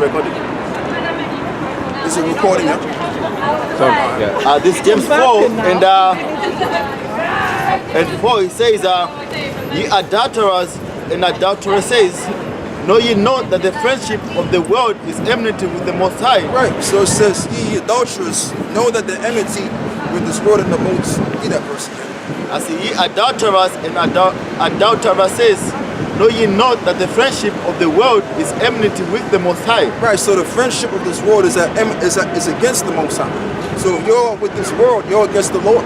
recording. Is it recording, yeah? This is James 4 and 4 it says, ye adulterers and adulteresses, know ye not that the friendship of the world is enmity with the Most High? Right, so it says, ye adulterers, know that the enmity with this world and the most, that verse again. I say, ye adulterers and adulteresses, know ye not that the friendship of the world is enmity with the Most High? Right, so the friendship of this world is against the Most High. So if you're with this world, you're against the Lord.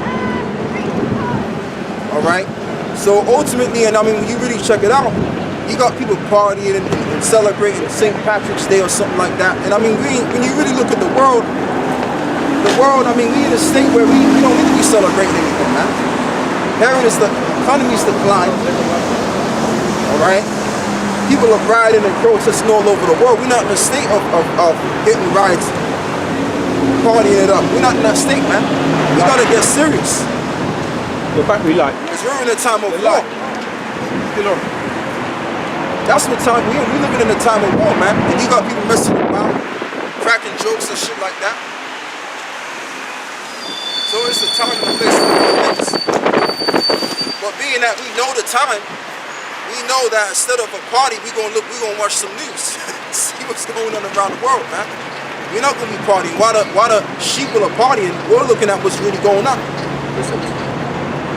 All right? So ultimately, and I mean, when you really check it out, you got people partying and celebrating St. Patrick's Day or something like that. And I mean, when you really look at the world, I mean, we in a state where we don't need to be celebrating anything, man. Here it is, the economy's declined. All right? People are rioting and protesting all over the world. We're not in a state of getting riots, partying it up. We're not in that state, man. We gotta get serious. The battery light. Because we're in a time of war. That's what time we're living in a time of war, man. And you got people messing around, cracking jokes and shit like that. So it's the time and the place to do things. But being that we know the time, we know that instead of a party, we're gonna watch some news. See what's going on around the world, man. We're not gonna be partying. While the sheeple are partying, we're looking at what's really going on.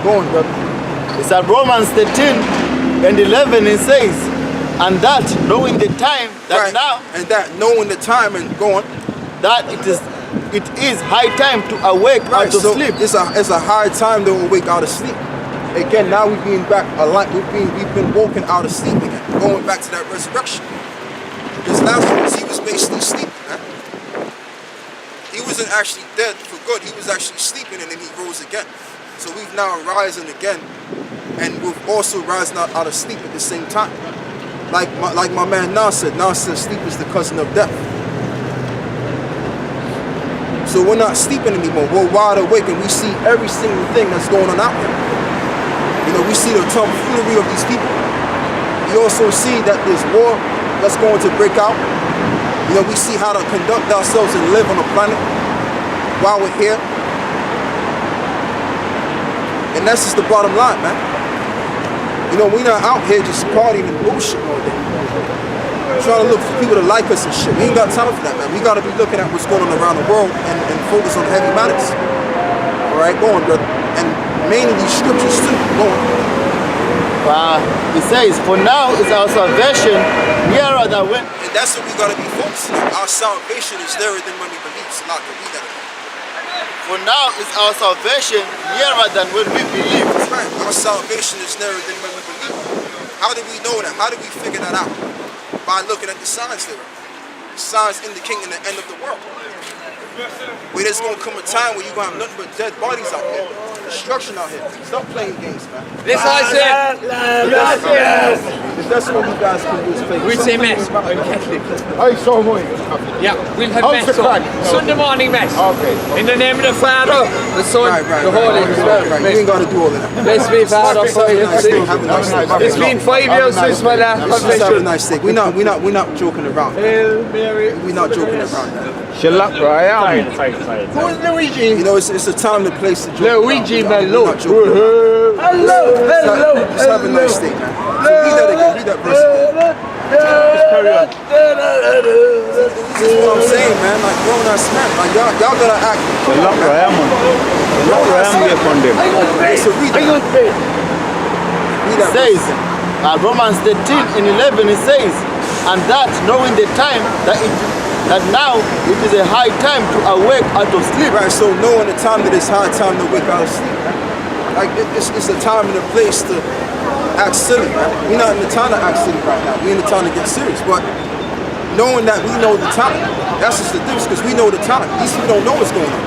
Go on, brother. It's at Romans 13 and 11 it says, and that knowing the time that right. now, and that knowing the time and going, that it is high time to awake right, out of so sleep. It's a high time to awake out of sleep. Again, now we've been back alive. We've been woken out of sleep again, going back to that resurrection. Because Lazarus, he was basically sleeping, man. He wasn't actually dead for good. He was actually sleeping, and then he rose again. So we've now risen again, and we've also risen out of sleep at the same time. Like my man Nas said, sleep is the cousin of death. So we're not sleeping anymore. We're wide awake, and we see every single thing that's going on out there. You know, we see the tomfoolery of these people. We also see that there's war that's going to break out. You know, we see how to conduct ourselves and live on the planet while we're here. And that's just the bottom line, man. You know, we're not out here just partying and bullshit all day. Trying to look for people to like us and shit. We ain't got time for that, man. We gotta be looking at what's going on around the world and focus on heavy matters. All right, go on, brother. And mainly these scriptures too. Go on. It says, for now is our salvation nearer than when. And that's what we gotta be focusing on. Our salvation is nearer than when we believe. So not read that. For now is our salvation nearer than when we believe. That's right. Our salvation is nearer than when we believe. How do we know that? How do we figure that out? By looking at the signs there. The signs indicating the end of the world. Where there's gonna come a time where you're gonna have nothing but dead bodies out here. Destruction out here. Stop playing games, man. This I said. If that's what you guys can do is play. We say mess. I'm Catholic. Hey, so am I. Yeah, we'll have How's mess the on. crack? Sunday morning mess. Okay. In the name of the Father, the Son, the Holy Spirit. Right. You ain't gotta do all of that. Bless me, Father, for your sake. Have a nice day. It's been 5 years since my last Just have a confession. nice day. We're not joking around. Hail Mary. We're not joking around. Shalak, I am. Who's Luigi? You know, it's a time and place to joke Luigi, around. my We're lord. not joking around. Hello. Just have a nice day, man. So read that again. Read that verse again. Carry on. This is what I'm saying, man. Like grown ass men. Like y'all gotta act. Shalak, I am. Shalak, I am here from them. So read that. Read that It says, Romans 13 and 11 it says, and that knowing the time that now it is a high time to awake out of sleep. Right, so knowing the time that it's high time to wake out of sleep, man. Like it's a time and a place to act silly, man. We're not in the time to act silly right now. We're in the time to get serious. But knowing that we know the time, that's just the difference, because we know the time. These people don't know what's going on.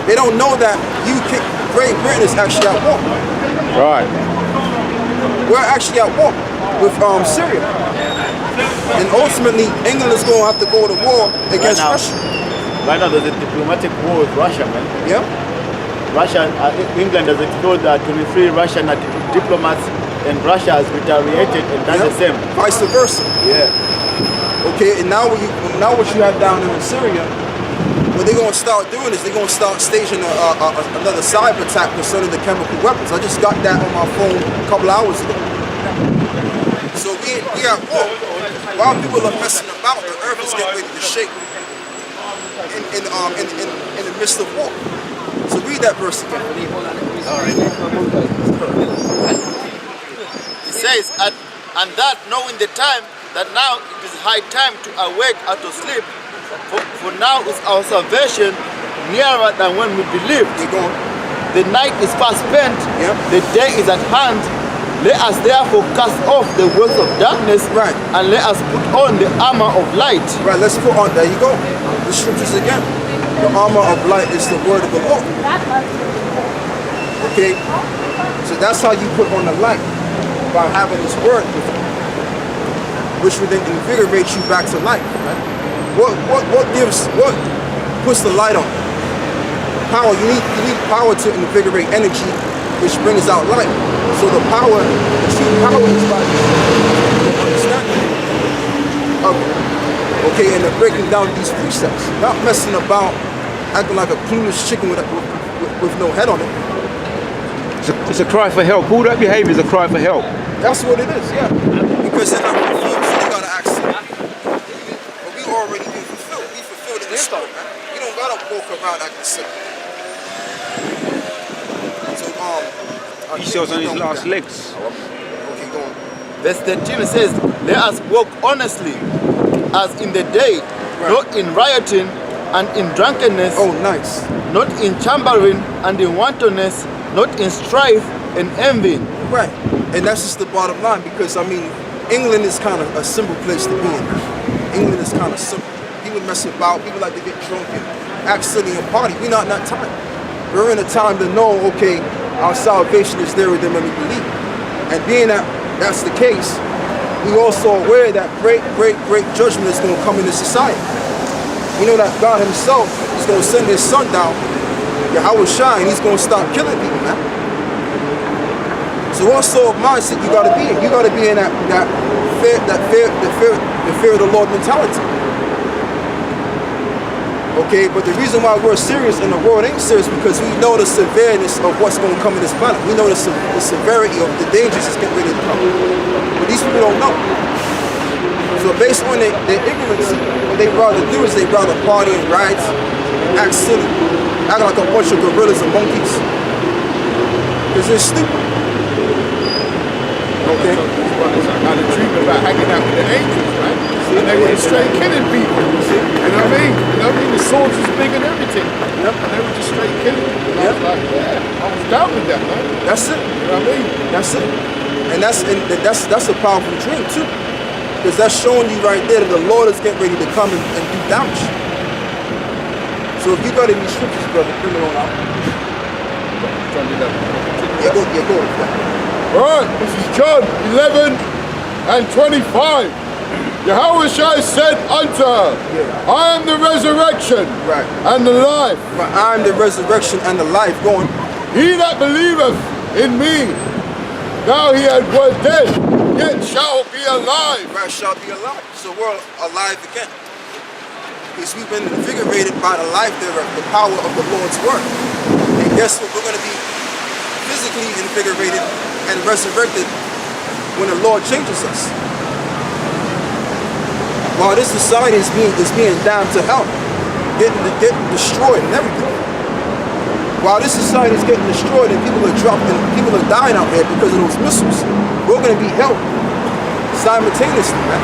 They don't know that Great Britain is actually at war. Right. We're actually at war with Syria. And ultimately, England is going to have to go to war against Russia. Right now there's a diplomatic war with Russia, man. Yeah? England has expelled 23 Russian diplomats, and Russia has retaliated and done the same. Vice versa. Yeah. Okay, and now what you have down in Syria, what they're gonna start doing is they're gonna start staging another cyber attack concerning the chemical weapons. I just got that on my phone a couple hours ago. So we at war. While people are messing about, the earth is getting ready to shake in the midst of war. So read that verse again. It says, and that knowing the time, that now it is high time to awake out of sleep, for now is our salvation nearer than when we believed. The night is fast spent, the day is at hand. Let us therefore cast off the works of darkness, and let us put on the armor of light. Right, let's put on, there you go. The scriptures again. The armor of light is the word of the Lord. Okay, so that's how you put on the light, by having his word with you, which will then invigorate you back to life. Right? What puts the light on? Power. You need power to invigorate energy, which brings out light. So the power, the true power is by understanding. Okay, and they're breaking down these precepts, not messing about, acting like a clueless chicken with no head on it. It's a cry for help. All that behavior is a cry for help. That's what it is, yeah. Because they're not fulfilled, so they gotta act silly. But we already been fulfilled. We fulfilled in the spirit, man. You don't gotta walk around acting silly. So He shows on his last legs. Okay, go on. Verse 13 says, let us walk honestly as in the day, not in rioting and in drunkenness. Oh, nice. Not in chambering and in wantonness, not in strife and envy. Right, and that's just the bottom line, because I mean, England is kind of a simple place to be in. England is kind of simple. People mess about, people like to get drunk and act silly and party. We're not in that time. We're in a time to know, okay, our salvation is there with them when we believe. And being that that's the case, we also aware that great judgment is going to come into society. We know that God himself is going to send his son down, Yahweh Shai, and he's going to start killing people, man. So what sort of mindset you got to be in? You got to be in that fear of the Lord mentality. Okay, but the reason why we're serious and the world ain't serious because we know the severeness of what's going to come in this planet. We know the severity of the dangers that's getting ready to come. But these people don't know. So based on their ignorance, what they rather do is they rather party and riot, act silly, act like a bunch of gorillas and monkeys. Because they're stupid. Okay? Now the treatment about hanging out with the angels, right? And they were straight killing people. You know what I mean? You know what I mean? The swords was big and everything. Yep. And they were just straight killing people. And I was like, yeah, I was down with that, man. That's it. You know what I mean? That's it. And that's a powerful dream too. Because that's showing you right there that the Lord is getting ready to come and do damage. So if you got any scriptures, brother, bring it on out. Yeah, go. Alright, this is John 11 and 25. Yahweh Shai said unto her, I am the resurrection and the life. But I am the resurrection and the life. Go on. He that believeth in me, now he was dead, yet shall be alive. Right, shall be alive. So we're alive again. Because we've been invigorated by the life thereof, the power of the Lord's word. And guess what? We're going to be physically invigorated and resurrected when the Lord changes us. While this society is being damned to hell, getting destroyed and everything. While this society is getting destroyed and people are dropping, people are dying out here because of those missiles, we're going to be helped simultaneously, man.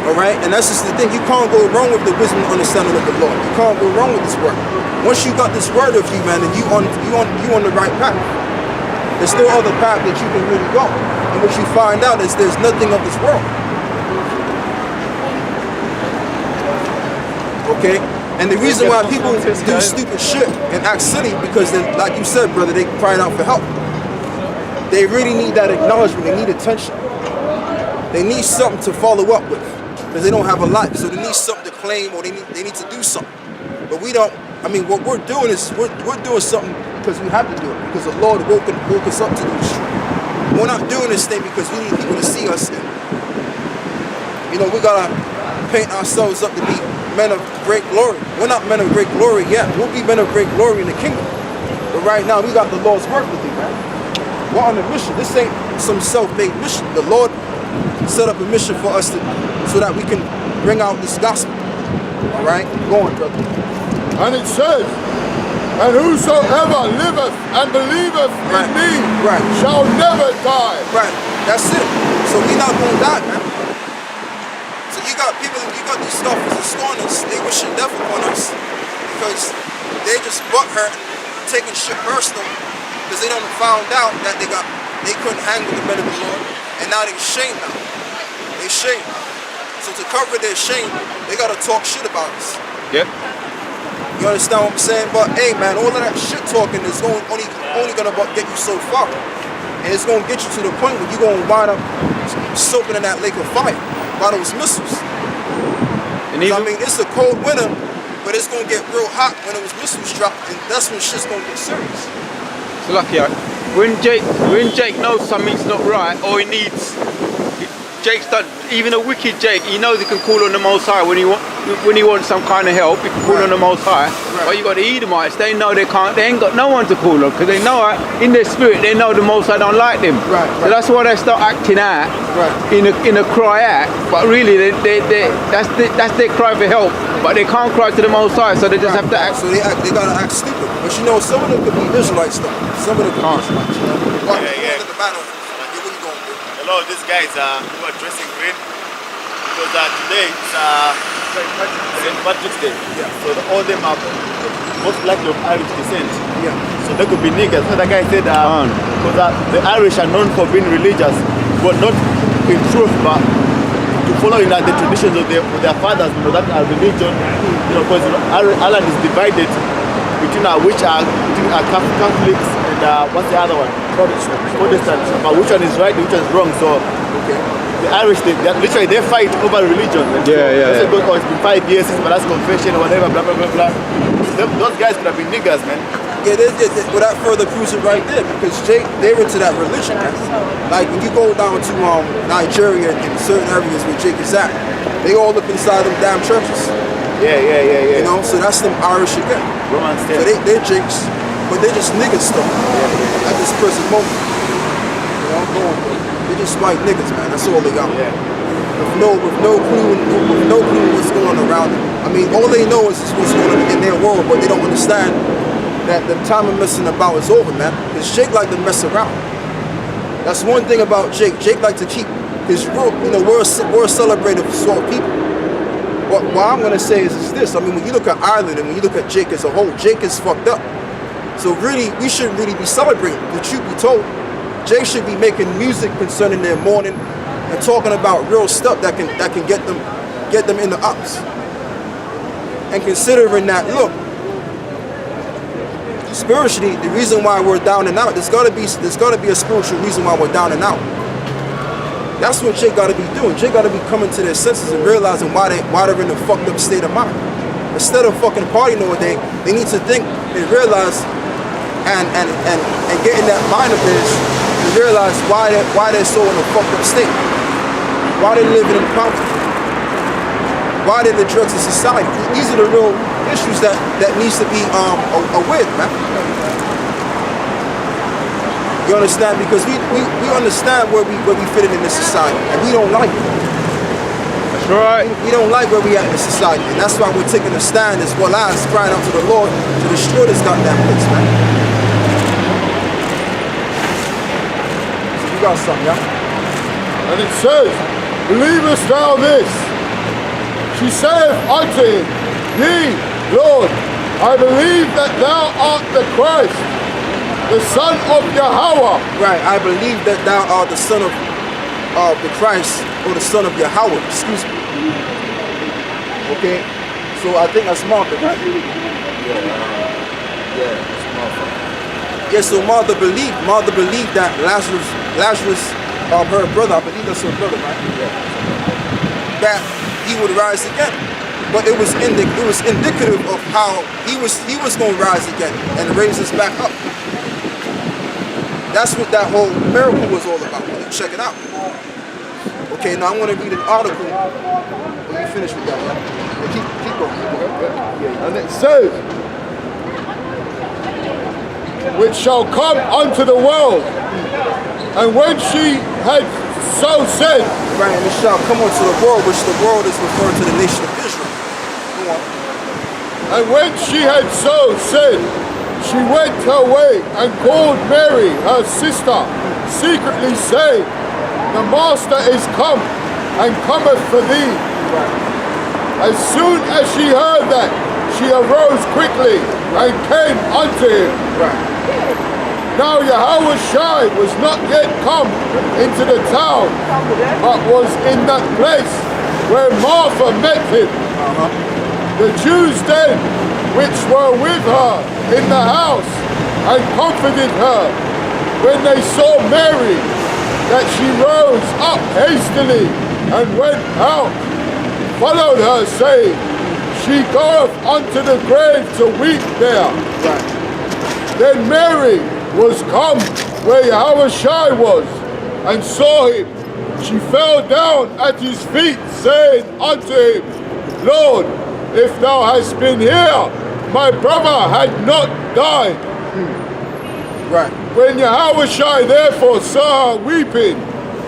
All right, and that's just the thing. You can't go wrong with the wisdom and understanding of the Lord. You can't go wrong with this word. Once you got this word of you, man, then you on the right path. There's no other path that you can really go. And what you find out is there's nothing of this world. Okay? And the reason why people do stupid shit and act silly because they, like you said, brother, they crying out for help. They really need that acknowledgement. They need attention. They need something to follow up with because they don't have a life. So they need something to claim or they need to do something. But we don't. I mean, what we're doing is we're doing something because we have to do it because the Lord woke us up to do this. We're not doing this thing because we need people to see us and You know, we gotta paint ourselves up to be men of great glory. We're not men of great glory yet. We'll be men of great glory in the kingdom. But right now, we got the Lord's work to do, man. We're on a mission. This ain't some self-made mission. The Lord set up a mission for us so that we can bring out this gospel. All right? Go on, brother. And it says, and whosoever liveth and believeth in me shall never die. Right. That's it. So we not gonna die, man. So you got people, you got these scoffers and scorners, they wishing death upon us because they just butthurt and taking shit personal because they done found out that they couldn't hang with the men of the Lord, and now they shame now. They shame. So to cover their shame, they gotta talk shit about us. Yep. You understand what I'm saying? But hey man, all of that shit talking is only gonna get you so far. And it's gonna get you to the point where you're gonna wind up soaking in that lake of fire by those missiles. And I mean, it's a cold winter, but it's gonna get real hot when those missiles drop, and that's when shit's gonna get serious. So lucky, when Jake knows something's not right, or he needs, Jake's done, even a wicked Jake, he knows he can call on the Most High when he wants some kind of help. He can call on the Most High. But you got the Edomites, they know they ain't got no one to call on, because they know in their spirit they know the Most High don't like them. So that's why they start acting out in a cry out. But really, that's their cry for help. But they can't cry to the Most High, so they just have to act. So they gotta act stupid. But you know, some of them could be Israelites though. Some of them could be Israelites. You know? But Yeah. the matter, what you gonna do? A lot of these guys who are dressing green because today it's St. Patrick's Day. Yeah. So all of them are most likely of Irish descent. Yeah. So they could be niggers. So that guy said because the Irish are known for being religious, but not in truth, but to follow in the traditions of their fathers. You know, that are religion. You know, because Ireland is divided between Catholics and what's the other one? Protestants. But which one is right, which one is wrong? So the Irish, they fight over religion. They say, oh, it's been 5 years since my last confession or whatever, blah, blah, blah, blah. Those guys could have been niggers, man. Yeah, well, that further proves it right there, because they're into that religion, man. Like when you go down to Nigeria and certain areas where Jake is at, they all look inside them damn churches. Yeah. You know, so that's them Irish again. Romans So they're Jakes, but they're just niggas still. At this present moment. You know, they're just white niggas, man. That's all they got. Yeah. With no clue what's going on around them. I mean, all they know is what's going on in their world, but they don't understand that the time of messing about is over, man. Because Jake like to mess around. That's one thing about Jake. Jake like to keep his rule. You know, we're a celebrated sort of people. What I'm gonna say is this. I mean, when you look at Ireland and when you look at Jake as a whole, Jake is fucked up. So really, we shouldn't really be celebrating. The truth be told, Jake should be making music concerning their mourning and talking about real stuff that can get them in the ups. And considering that, look, spiritually, the reason why we're down and out, there's gotta be a spiritual reason why we're down and out. That's what Jake gotta be doing. Jake gotta be coming to their senses and realizing why they're in a fucked up state of mind. Instead of fucking partying all day, they need to think and realize and get in that mind of theirs and realize why they're so in a fucked up state. Why they're living in poverty. Why they're the drugs of society. These are the real issues that needs to be aware, man. You understand? Because we understand where we fit in this society, and we don't like it. That's right. We don't like where we at in this society, and that's why we're taking a stand as well as crying out to the Lord to destroy this goddamn place, man. So you got something, yeah? And it says, believest thou this? She saith unto him, Yea, Lord, I believe that thou art the Christ, the Son of Yahweh. Right, I believe that thou art the Son of the Christ, or the Son of Yahweh, excuse me. Okay, so I think that's Martha, right? Yeah, it's Martha. Yeah, so Martha believed that Lazarus, her brother, I believe that's her brother, right? Yeah. That he would rise again. But it was indicative of how he was going to rise again and raise us back up. That's what that whole miracle was all about. You check it out. Okay, now I'm going to read an article. When you finish with that, yeah? Keep going. And it says, which shall come unto the world. And when she had so said, right, and it shall come unto the world, which the world is referring to the nation of Israel. Go on. and when she had so said, she went her way and called Mary, her sister, secretly saying, the Master is come, and cometh for thee. As soon as she heard that, she arose quickly and came unto him. Now Yahushua was not yet come into the town, but was in that place where Martha met him. The Jews then, which were with her in the house, and comforted her, when they saw Mary, that she rose up hastily and went out, followed her, saying, she goeth unto the grave to weep there. Then Mary was come where Yahushua was, and saw him. She fell down at his feet, saying unto him, Lord, if thou hadst been here, my brother had not died. Right. When Yahushua therefore saw her weeping,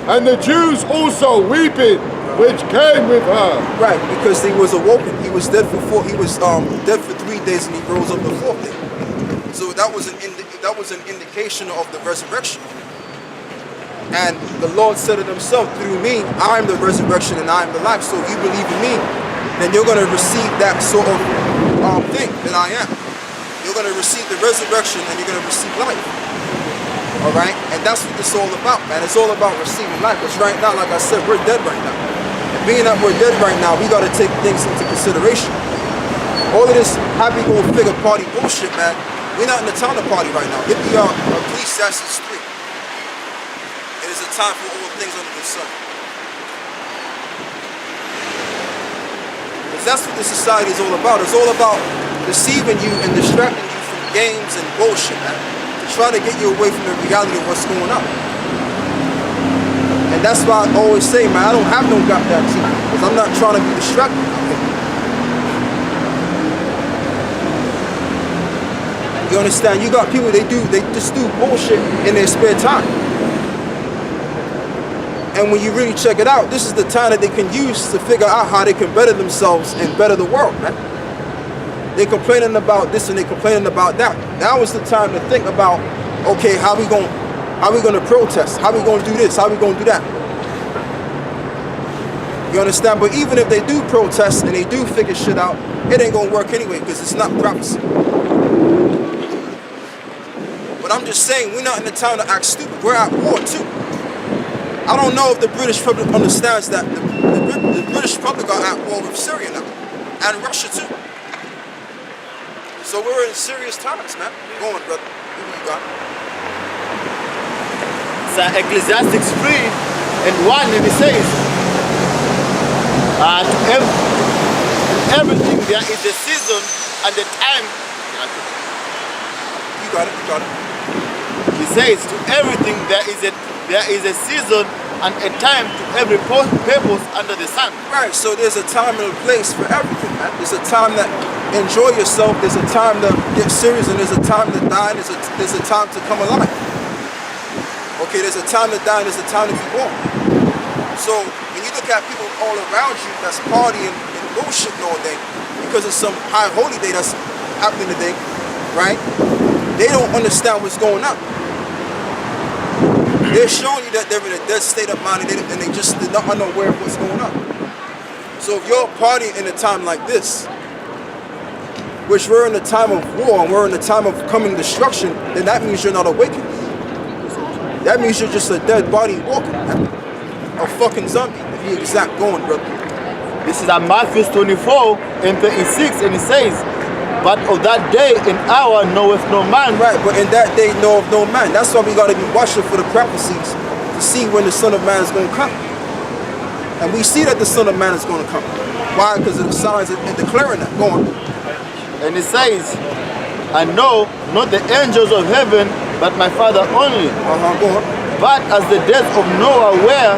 and the Jews also weeping, which came with her. Right, because he was awoken. He was dead for dead for 3 days, and he rose up the 4th day. So that was an indication of the resurrection. And the Lord said it himself, through me, I am the resurrection and I am the life. So if you believe in me, then you're going to receive that sort of thing that I am. You're going to receive the resurrection and you're going to receive life. All right? And that's what it's all about, man. It's all about receiving life. Because right now, like I said, we're dead right now. And being that we're dead right now, we got to take things into consideration. All of this happy-go-figure party bullshit, man. We're not in the time to party right now. Get the Ecclesiastes 3. It is a time for all things under the sun. Because that's what this society is all about. It's all about deceiving you and distracting you from games and bullshit, man. To try to get you away from the reality of what's going on. And that's why I always say, man, I don't have no goddamn TV. Because I'm not trying to be distracted. You understand? You got people, they just do bullshit in their spare time. And when you really check it out, this is the time that they can use to figure out how they can better themselves and better the world, man. They're complaining about this and they're complaining about that. Now is the time to think about, okay, how we gonna protest? How we gonna do this? How we gonna do that? You understand? But even if they do protest and they do figure shit out, it ain't gonna work anyway because it's not prophecy. But I'm just saying, we're not in the time to act stupid. We're at war too. I don't know if the British public understands that the British public are at war with Syria now. And Russia too. So we're in serious times, man. Go on, brother. Who you got? So Ecclesiastes 3 and 1, and it says, everything there is a season and a time. You got it. He says, to everything there is a season and a time to every purpose under the sun. Right, so there's a time and a place for everything, man. There's a time to enjoy yourself, there's a time to get serious, and there's a time to die, and there's a time to come alive. Okay, there's a time to die, and there's a time to be born. So when you look at people all around you that's partying and bullshitting all day because of some high holy day that's happening today, right? They don't understand what's going on. They're showing you that they're in a dead state of mind and they're not unaware of what's going on. So if you're partying in a time like this, which we're in a time of war and we're in a time of coming destruction, then that means you're not awakened. That means you're just a dead body walking. A fucking zombie, if you're exact going, brother. This is at Matthew 24 and 36, and it says, but of that day and hour knoweth no man. Right, but in that day knoweth no man. That's why we got to be watching for the prophecies to see when the Son of Man is going to come. And we see that the Son of Man is going to come. Why? Because of the signs and declaring that. Go on. And it says, I know not the angels of heaven, but my Father only. Go on. But as the days of Noah were,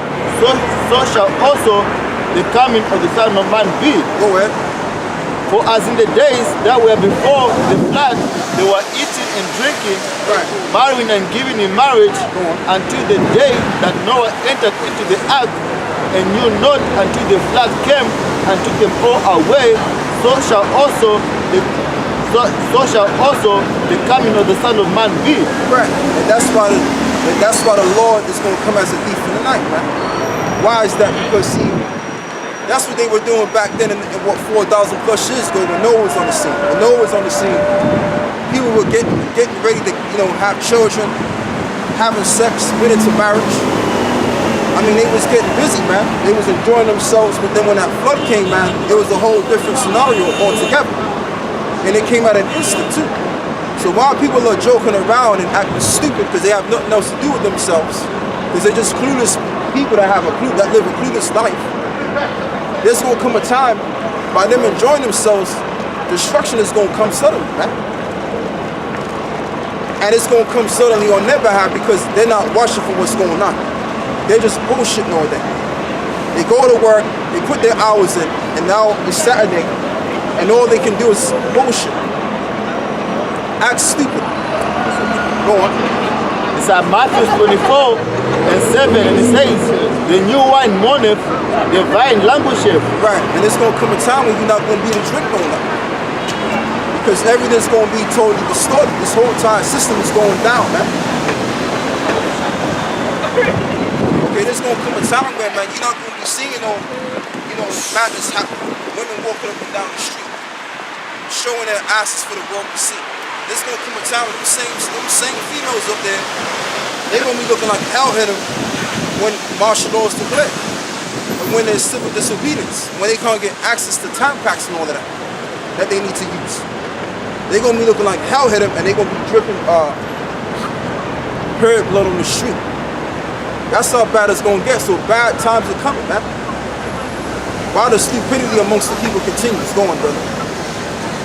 so shall also the coming of the Son of Man be. Go ahead. For as in the days that were before the flood, they were eating and drinking, Right. marrying and giving in marriage, until the day that Noah entered into the ark, and knew not until the flood came and took them all away. So shall also the coming of the Son of Man be. Right. And that's why the Lord is going to come as a thief in the night, man. Why is that? Because see, that's what they were doing back then in what 4,000 plus years ago when Noah was on the scene. When Noah was on the scene, people were getting ready to, have children, having sex, went into marriage. I mean, they was getting busy, man. They was enjoying themselves, but then when that flood came, man, it was a whole different scenario altogether. And it came at an instant too. So while people are joking around and acting stupid because they have nothing else to do with themselves, because they're just clueless people that live a clueless life, there's gonna come a time by them enjoying themselves, destruction is gonna come suddenly, man. And it's gonna come suddenly or never happen because they're not watching for what's going on. They're just bullshitting all day. They go to work, they put their hours in, and now it's Saturday, and all they can do is bullshit. Act stupid. Go on. It's at Matthew 24 and 7, and it says, the new wine mourneth, the vine languisheth. Right, and it's gonna come a time when you're not gonna be the drink no more. Because everything's gonna be totally distorted. This whole entire system is going down, man. Okay, there's gonna come a time where, man, you're not gonna be seeing madness happen. Women walking up and down the street, showing their asses for the world to see. There's gonna come a time when them same females up there, they're gonna be looking like hell-headed when martial law is declared. And when there's civil disobedience, when they can't get access to time packs and all of that they need to use. They're gonna be looking like hell-headed and they're gonna be dripping period blood on the street. That's how bad it's gonna get. So bad times are coming, man. While the stupidity amongst the people continues going, brother.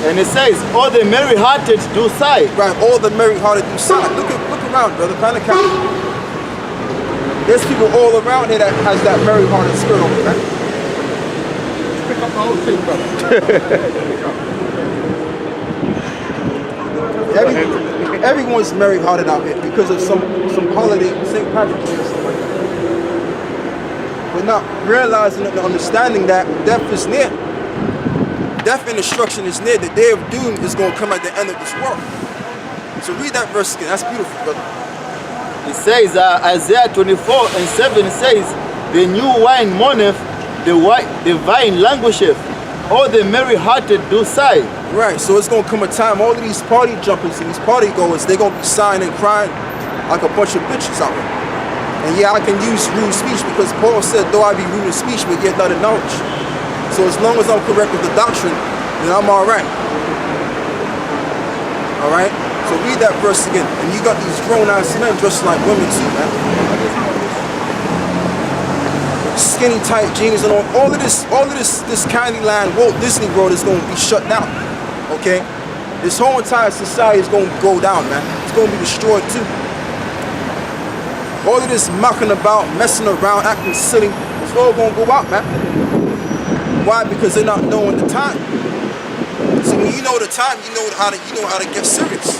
And it says, all the merry-hearted do sigh. Right, all the merry-hearted do sigh. Look around, brother. Kind of count. There's people all around here that has that merry-hearted spirit on them, man. Pick up the whole thing, brother. Everyone's merry-hearted out here because of some holiday, St. Patrick's Day or something like that. But not realizing and understanding that death is near. Death and destruction is near. The day of doom is going to come at the end of this world. So read that verse again. That's beautiful, brother. It says, Isaiah 24 and 7 says, the new wine mourneth, the vine languisheth, all the merry-hearted do sigh. Right, so it's going to come a time, all of these party jumpers and these party goers, they're going to be sighing and crying like a bunch of bitches out here. And yeah, I can use rude speech because Paul said, though I be rude in speech, but yet not in knowledge. So as long as I'm correct with the doctrine, then I'm all right. All right? So read that verse again. And you got these grown-ass men dressed like women too, man. Skinny tight jeans and all of this Candyland, Walt Disney World is going to be shut down. Okay? This whole entire society is going to go down, man. It's going to be destroyed too. All of this mucking about, messing around, acting silly, it's all going to go out, man. Why? Because they're not knowing the time. So when you know the time, you know how to get serious.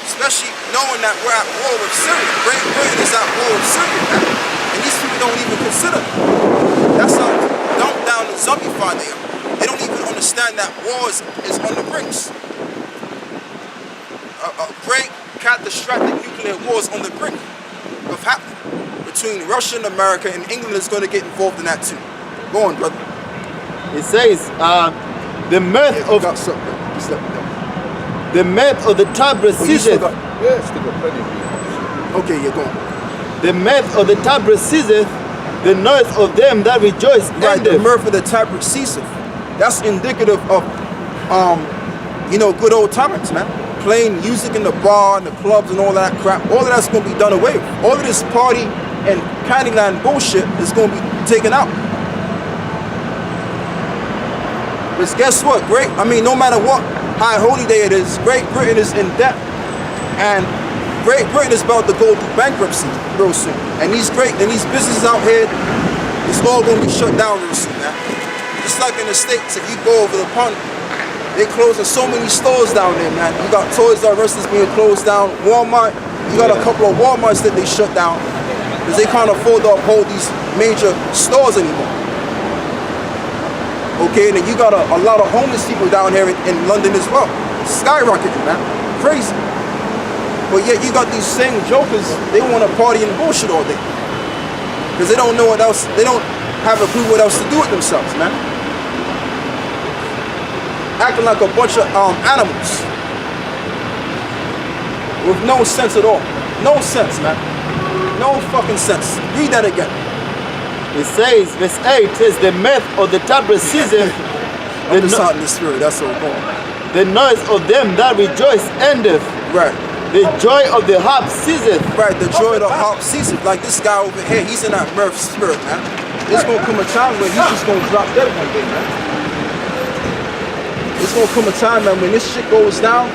Especially knowing that we're at war with Syria. Great Britain is at war with Syria, man. And these people don't even consider. That's how dumbed down and zombified they are. They don't even understand that war is on the brinks. A great catastrophic nuclear war is on the brink of happening between Russia and America, and England is going to get involved in that too. Go on, brother. It says, the mirth of the tabrets ceaseth. Yeah, still got plenty of people. Okay, you're going. The mirth of the tabrets ceaseth, the noise of them that rejoice Right, the endeth. mirth of the tabrets ceaseth. That's indicative of, good old times, man. Playing music in the bar and the clubs and all that crap. All of that's going to be done away with. All of this party and Candyland bullshit is going to be taken out. Because guess what? No matter what high holy day it is, Great Britain is in debt. And Great Britain is about to go through bankruptcy real soon. And these businesses out here, it's all gonna be shut down real soon, man. Just like in the States, if you go over the pond, they closing so many stores down there, man. You got Toys R Us that's being closed down, Walmart, you got a couple of Walmarts that they shut down because they can't afford to uphold these major stores anymore. Okay, and then you got a lot of homeless people down here in London as well. Skyrocketing, man. Crazy. But yet you got these same jokers, they want to party and bullshit all day. Because they don't know what else, they don't have a clue what else to do with themselves, man. Acting like a bunch of animals. With no sense at all. No sense, man. No fucking sense. Read that again. It says, verse 8 says, the mirth of the tabrets ceaseth, I'm just out in the spirit, that's all going. the noise of them that rejoice endeth. Right. The joy of the harp ceaseth. Right, the joy of the harp ceases. Like this guy over here, he's in that mirth spirit, man. There's gonna come a time where he's just gonna drop dead one day, man. There's gonna come a time, man, when this shit goes down,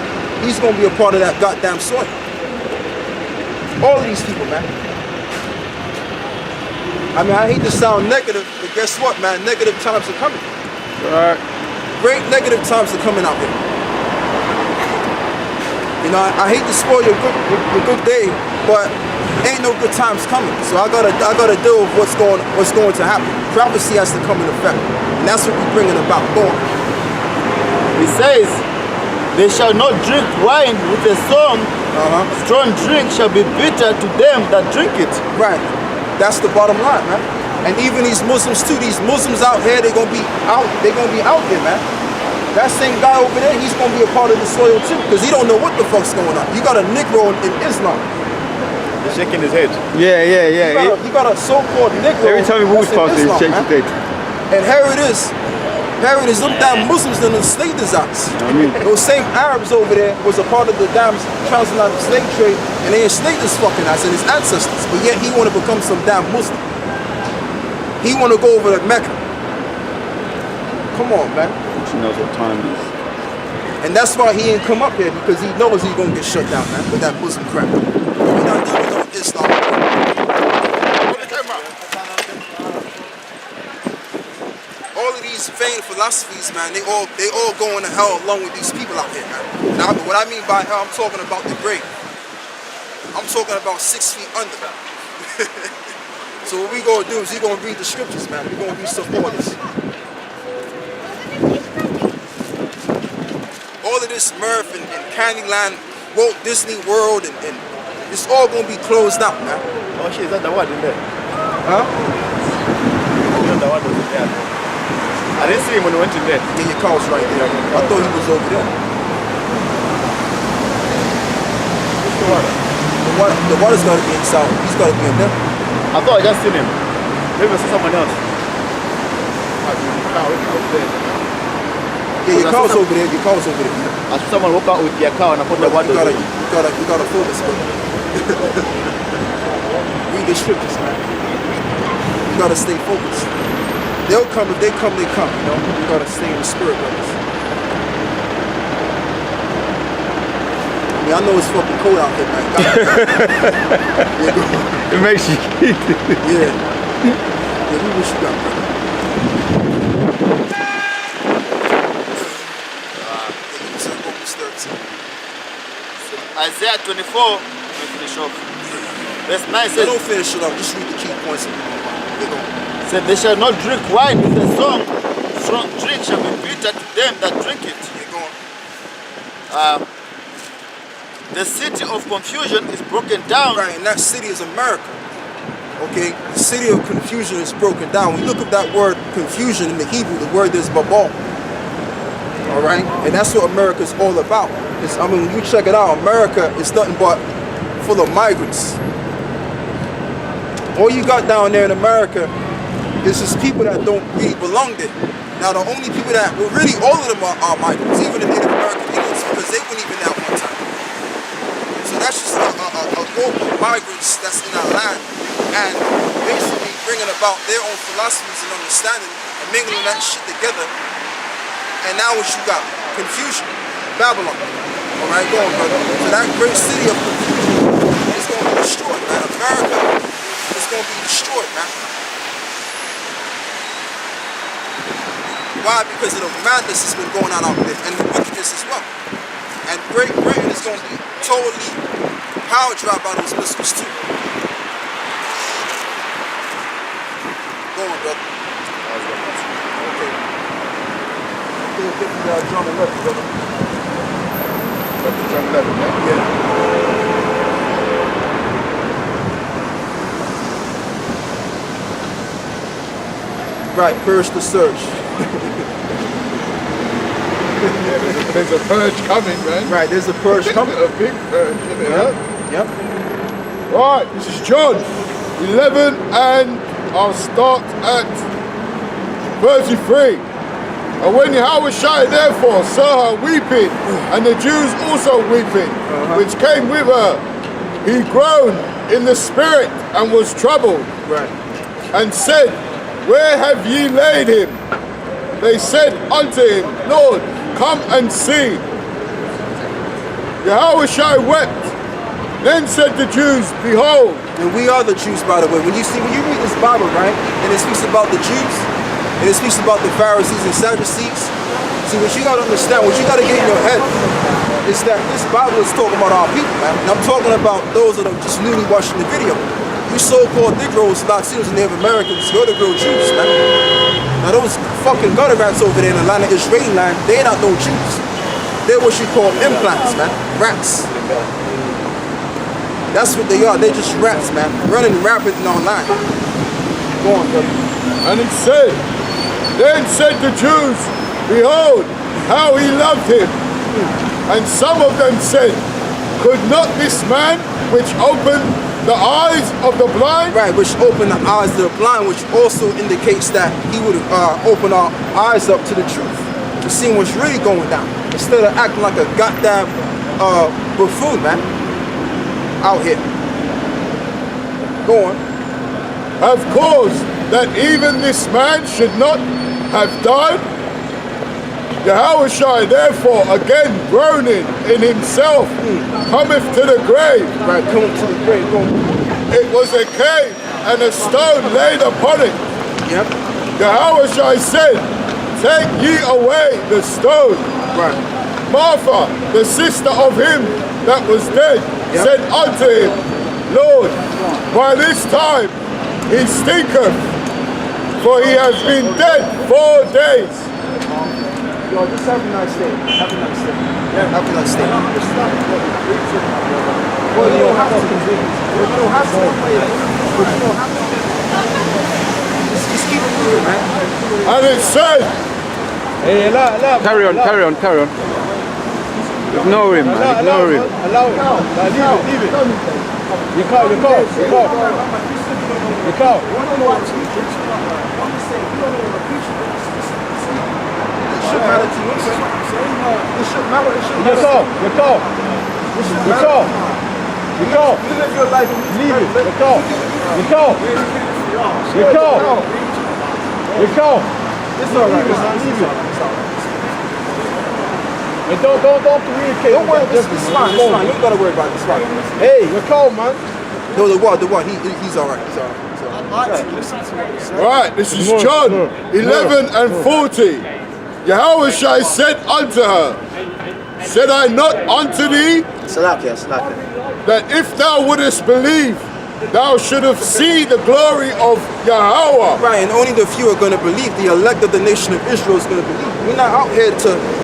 he's gonna be a part of that goddamn soil. All of these people, man. I mean, I hate to sound negative, but guess what, man? Negative times are coming. Right. Great negative times are coming out here. You know, I hate to spoil your good day, but ain't no good times coming. So I gotta deal with what's going to happen. Prophecy has to come in effect, and that's what we're bringing about. Go on. It says, they shall not drink wine with a song. Strong drink shall be bitter to them that drink it. Right. That's the bottom line, man. And even these Muslims too. These Muslims out here, they're gonna be out there, man. That same guy over there, he's gonna be a part of the soil too, because he don't know what the fuck's going on. You got a Negro in Islam. He's shaking his head. Yeah. You got a so-called Negro. Every time he walks that's in past him, he Islam, shakes his man. head. And here it is. Them damn Muslims that enslaved his ass. Those same Arabs over there was a part of the damn transatlantic slave trade, and they enslaved his fucking ass and his ancestors. But yet he want to become some damn Muslim. He want to go over to Mecca. Come on, man. She knows what time it is. And that's why he ain't come up here, because he knows he's gonna get shut down, man, with that Muslim crap. We're not dealing with Islam. All of these vain philosophies, man, they all going to hell along with these people out here, man. Now, what I mean by hell, I'm talking about the grave. I'm talking about 6 feet under. So what we gonna do is we gonna read the scriptures, man. We gonna read stuff for this. All of this mirth and Candyland, Walt Disney World, and it's all gonna be closed out, man. Oh shit, is that the one in there? Huh? You know the one was in there. I didn't see him when we went in there. Yeah, your car's right there. I thought he was over there. What's the water? The water's gotta be inside. He's gotta be in there. I thought I just seen him. Maybe I saw someone else. Yeah, your car's over there. Your car's over there. I saw someone walk out with their car and I put the water. You gotta focus, bro. Read the scriptures, man. You gotta stay focused. They'll come. If they come, they come. You know. You gotta stay in the spirit, brothers. I mean, I know it's fucking cold out here, man. It makes you. Yeah. Yeah, we wish you got, brother. Isaiah 24, we finish off. Verse 9 says, Don't finish it up, just read the key points. said, they shall not drink wine with a song. Strong drink shall be bitter to them that drink it. The city of confusion is broken down. Right, and that city is America. Okay, the city of confusion is broken down. When you look up that word confusion in the Hebrew, the word is babal. All right, and that's what America is all about. I mean, when you check it out, America is nothing but full of migrants. All you got down there in America is just people that don't really belong there. Now, the only people that, well, really all of them are migrants, even the Native American Indians, because they weren't even there one time. So that's just a group of migrants that's in our land, and basically bringing about their own philosophies and understanding and mingling that shit together. And now what you got? Confusion. Babylon. All right, go on, brother. So that great city of confusion going to be destroyed, man. America is going to be destroyed, man. Why? Because of the madness that's been going on out there and the wickedness as well. And Great Britain is going to be totally power dropped by those missiles too. Go on, brother. Okay. John 11, brother. John 11, yeah? Right, purge the search. There's a purge coming, man. Right, there's a purge coming. A big purge, isn't it? Huh? Yep. Right, this is John 11, and I'll start at 33. And when Yahushua therefore saw her weeping, and the Jews also weeping, which came with her, he groaned in the spirit and was troubled, Right. and said, Where have ye laid him? They said unto him, Lord, come and see. Yahushua wept. Then said the Jews, Behold. And we are the Jews, by the way. When you read this Bible, right, and it speaks about the Jews, and it speaks about the Pharisees and Sadducees. See, what you got to understand, what you got to get in your head, is that this Bible is talking about our people, man. And I'm talking about those that are just newly watching the video. You so-called Negroes, Latinos, and Native Americans, you're the real Jews, man. Now those fucking gutter rats over there in the land of Israeli land, they're not no Jews. They're what you call implants, man. Rats. That's what they are. They're just rats, man. Running rapid and online. Go on, brother. And it said, Then said the Jews, Behold, how he loved him. And some of them said, Could not this man which opened the eyes of the blind? Right, which opened the eyes of the blind, which also indicates that he would open our eyes up to the truth, to see what's really going down, instead of acting like a goddamn buffoon, man, out here. Go on. Have caused that even this man should not have died? Yahushua therefore again groaning in himself cometh to the grave. Right, coming to the grave. Go on. It was a cave and a stone laid upon it. Yep. Yahushua said, Take ye away the stone. Right. Martha, the sister of him that was dead, Yep. said unto him, Lord, by this time he stinketh, for he has been dead 4 days. Yo, just have a nice day. Have a nice day. Yeah, have a nice day. Well, you don't have to. You don't have to. But you don't have to. Just keep it moving, man. And it said, Carry on. Ignore him, man. Ignore him. Allow it. Leave it. You can't. It shouldn't matter to you. It shouldn't matter. It shouldn't matter. You live your life and Leave it. It's all right. Leave it. And don't communicate. Don't worry. It's fine. It's fine. You don't gotta worry about it. It's fine. Hey, you're cold, man. No, the what? He's all right. He's all right. Right, this is John 11 and 40. Yahushua said unto her, Said I not unto thee, that if thou wouldest believe, thou shouldst see the glory of Yahweh. Right, and only the few are going to believe. The elect of the nation of Israel is going to believe. We're not out here to